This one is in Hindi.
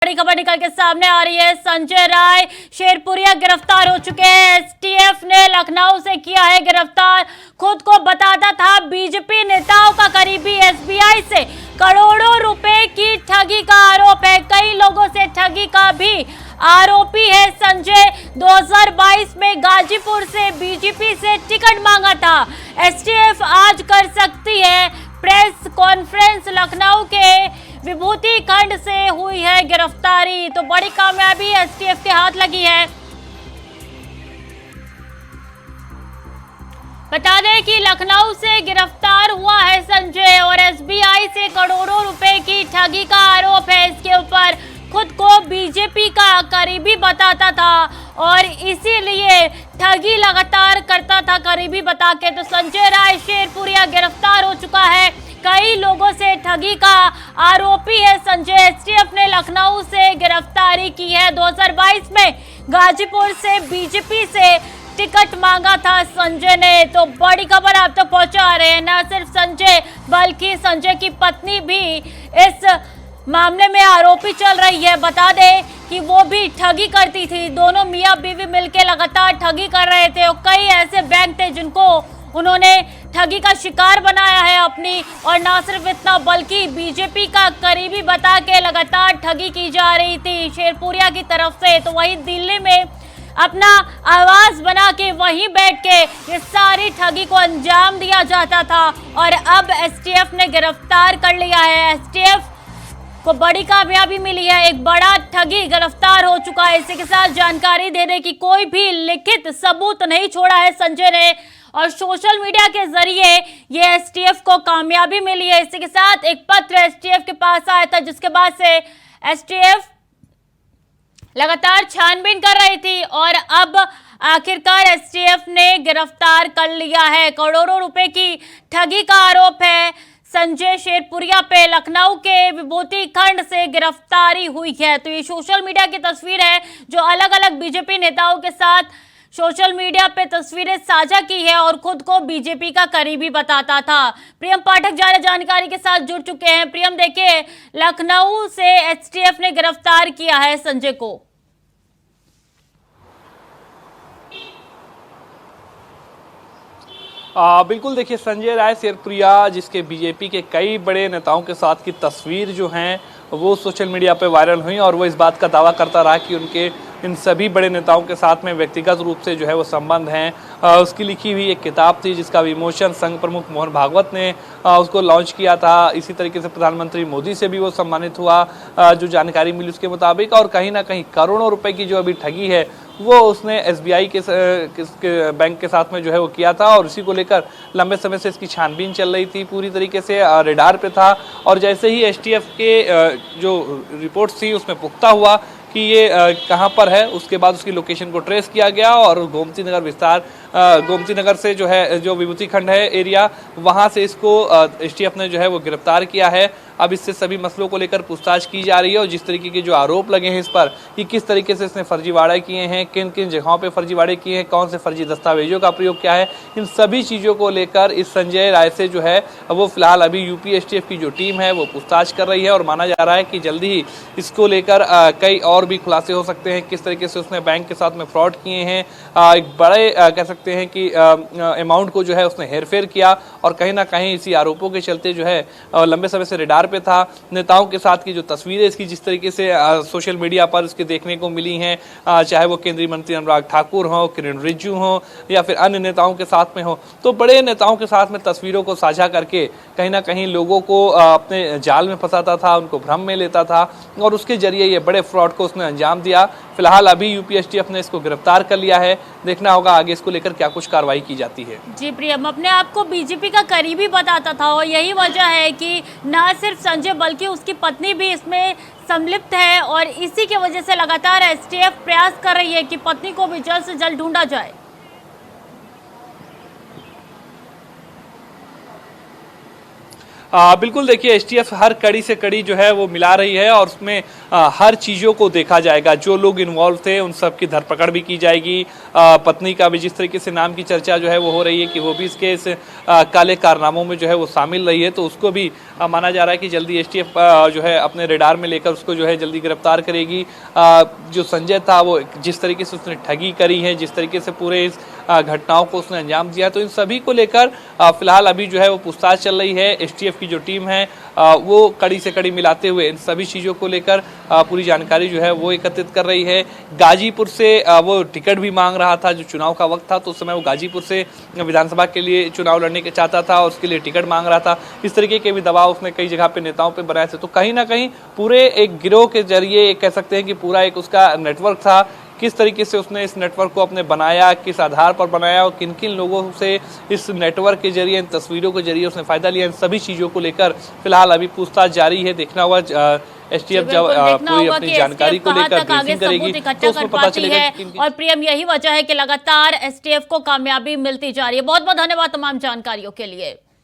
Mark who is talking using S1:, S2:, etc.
S1: बड़ी खबर निकल के सामने आ रही है। संजय राय शेरपुरिया गिरफ्तार हो चुके हैं। एसटीएफ ने लखनऊ से किया है गिरफ्तार। खुद को बताता था बीजेपी नेताओं का करीबी। एसबीआई से करोड़ों रुपए की ठगी का आरोप है। कई लोगों से ठगी का भी आरोपी है संजय। 2022 में गाजीपुर से बीजेपी से टिकट मांगा था। एसटीएफ आज कर सकती है प्रेस कॉन्फ्रेंस। लखनऊ के विभूति खंड से हुई है गिरफ्तारी। तो बड़ी कामयाबी एसटीएफ के हाथ लगी है। बता दें कि लखनऊ से गिरफ्तार हुआ है संजय और एसबीआई से करोड़ों रुपए की ठगी का आरोप है। इसके ऊपर खुद को बीजेपी का करीबी बताता था और इसीलिए ठगी लगातार करता था करीबी बता के। तो संजय राय शेरपुरिया गिरफ्तार हो चुका है। कई लोगों से ठगी का आरोपी है संजय। एसटीएफ ने लखनऊ से गिरफ्तारी की है। 2022 में गाजीपुर से बीजेपी से टिकट मांगा था संजय ने। तो बड़ी खबर आप तक पहुंचा रहे हैं। न सिर्फ संजय बल्कि संजय की पत्नी भी इस मामले में आरोपी चल रही है। बता दें कि वो भी ठगी करती थी। दोनों मियां बीवी मिलकर लगातार ठगी कर रहे थे और कई ऐसे बैंक थे जिनको उन्होंने ठगी का शिकार बनाया है अपनी। और ना सिर्फ इतना बल्कि बीजेपी का करीबी बता के लगातार ठगी की जा रही थी शेरपुरिया की तरफ से। तो वही दिल्ली में अपना आवाज बना के वहीं बैठ के ये सारी ठगी को अंजाम दिया जाता था और अब एसटीएफ ने गिरफ्तार कर लिया है। एसटीएफ को बड़ी कामयाबी मिली है। एक बड़ा ठगी गिरफ्तार हो चुका है। इसी के साथ जानकारी देने की कोई भी लिखित सबूत नहीं छोड़ा है संजय ने और सोशल मीडिया के जरिए ये एसटीएफ को कामयाबी मिली है। इसी के साथ एक पत्र एसटीएफ के पास आया था जिसके बाद से एसटीएफ लगातार छानबीन कर रही थी और अब आखिरकार एसटीएफ ने गिरफ्तार कर लिया है। करोड़ों रुपए की ठगी का आरोप है संजय शेरपुरिया पे। लखनऊ के विभूति खंड से गिरफ्तारी हुई है। तो ये सोशल मीडिया की तस्वीर है जो अलग अलग बीजेपी नेताओं के साथ सोशल मीडिया पे तस्वीरें साझा की है और खुद को बीजेपी का करीबी बताता था। प्रियम पाठक ज्यादा जानकारी के साथ जुड़ चुके हैं। प्रियम, देखिए लखनऊ से एसटीएफ ने गिरफ्तार किया है संजय को।
S2: बिल्कुल, देखिए संजय राय शेरपुरिया जिसके बीजेपी के कई बड़े नेताओं के साथ की तस्वीर जो हैं वो सोशल मीडिया पे वायरल हुई और वो इस बात का दावा करता रहा कि उनके इन सभी बड़े नेताओं के साथ में व्यक्तिगत रूप से जो है वो संबंध हैं। उसकी लिखी हुई एक किताब थी जिसका विमोचन संघ प्रमुख मोहन भागवत ने उसको लॉन्च किया था। इसी तरीके से प्रधानमंत्री मोदी से भी वो सम्मानित हुआ जो जानकारी मिली उसके मुताबिक। और कहीं ना कहीं करोड़ों रुपए की जो अभी ठगी है वो उसने एसबीआई के बैंक के साथ में जो है वो किया था और इसी को लेकर लंबे समय से इसकी छानबीन चल रही थी। पूरी तरीके से रेडार पे था और जैसे ही एसटीएफ के जो रिपोर्ट्स थी उसमें पुख्ता हुआ कि ये कहाँ पर है, उसके बाद उसकी लोकेशन को ट्रेस किया गया और गोमती नगर से जो है जो विभूति खंड है एरिया वहाँ से इसको एसटीएफ ने जो है वो गिरफ्तार किया है। अब इससे सभी मसलों को लेकर पूछताछ की जा रही है और जिस तरीके के जो आरोप लगे हैं इस पर कि किस तरीके से इसने फर्जीवाड़े किए हैं, किन किन जगहों पे फर्जीवाड़े किए हैं, कौन से फर्जी दस्तावेजों का प्रयोग किया है, इन सभी चीज़ों को लेकर इस संजय राय से जो है वो फिलहाल अभी यूपी एसटीएफ की जो टीम है वो पूछताछ कर रही है और माना जा रहा है कि जल्दी ही इसको लेकर कई और भी खुलासे हो सकते हैं। किस तरीके से उसने बैंक के साथ में फ्रॉड किए हैं, एक बड़े कह सकते हैं कि अमाउंट को जो है उसने हेरफेर किया और कहीं ना कहीं इसी आरोपों के चलते जो है लंबे समय से रेडार पे था। नेताओं के साथ की जो तस्वीरें इसकी जिस तरीके से सोशल मीडिया पर इसके देखने को मिली हैं, चाहे वो केंद्रीय मंत्री अनुराग ठाकुर हो, किरण रिजिजू हो या फिर अन्य नेताओं के साथ में हो, तो बड़े नेताओं के साथ में तस्वीरों को साझा करके कहीं ना कहीं लोगों को अपने जाल में फंसाता था, उनको भ्रम में लेता था और उसके जरिए ये बड़े फ्रॉड को उसने अंजाम दिया। फिलहाल अभी यूपी एसटीएफ ने इसको गिरफ्तार कर लिया है। देखना होगा आगे इसको लेकर क्या कुछ कार्रवाई की जाती है।
S1: जी प्रियम, अपने आप को बीजेपी का करीबी बताता था और यही वजह है कि न सिर्फ संजय बल्कि उसकी पत्नी भी इसमें संलिप्त है और इसी की वजह से लगातार एसटीएफ प्रयास कर रही है कि पत्नी को भी जल्द से जल्द ढूंढा जाए।
S2: बिल्कुल, देखिए एसटीएफ हर कड़ी से कड़ी जो है वो मिला रही है और उसमें हर चीज़ों को देखा जाएगा। जो लोग इन्वॉल्व थे उन सब की धरपकड़ भी की जाएगी। पत्नी का भी जिस तरीके से नाम की चर्चा जो है वो हो रही है कि वो भी इसके इस काले कारनामों में जो है वो शामिल रही है, तो उसको भी माना जा रहा है कि जल्दी एसटीएफ जो है अपने रेडार में लेकर उसको जो है जल्दी गिरफ्तार करेगी। जो संजय था वो जिस तरीके से उसने ठगी करी है, जिस तरीके से पूरे इस घटनाओं को उसने अंजाम दिया, तो इन सभी को लेकर फिलहाल अभी जो है वो पूछताछ चल रही है। एसटीएफ की जो टीम है वो कड़ी से कड़ी मिलाते हुए इन सभी चीज़ों को लेकर पूरी जानकारी जो है वो एकत्रित कर रही है। गाजीपुर से वो टिकट भी मांग रहा था, जो चुनाव का वक्त था तो उस समय वो गाजीपुर से विधानसभा के लिए चुनाव लड़ने के चाहता था और उसके लिए टिकट मांग रहा था। इस तरीके के भी दबाव उसने कई जगह पे नेताओं पे बनाए थे, तो कहीं ना कहीं पूरे एक गिरोह के जरिए कह सकते हैं कि पूरा एक उसका नेटवर्क था। किस तरीके से उसने इस नेटवर्क को अपने बनाया, किस आधार पर बनाया और किन किन लोगों से इस नेटवर्क के जरिए, इन तस्वीरों के जरिए उसने फायदा लिया, इन सभी चीज़ों को लेकर फिलहाल अभी पूछताछ जारी है। देखना होगा एसटीएफ जब पूरी अपनी जानकारी को लेकर ब्रीफिंग करेगी तो उसमें पता चलेगा।
S1: और प्रियम, यही वजह है कि लगातार एसटीएफ को कामयाबी मिलती जा रही है। बहुत बहुत धन्यवाद तमाम जानकारियों के लिए।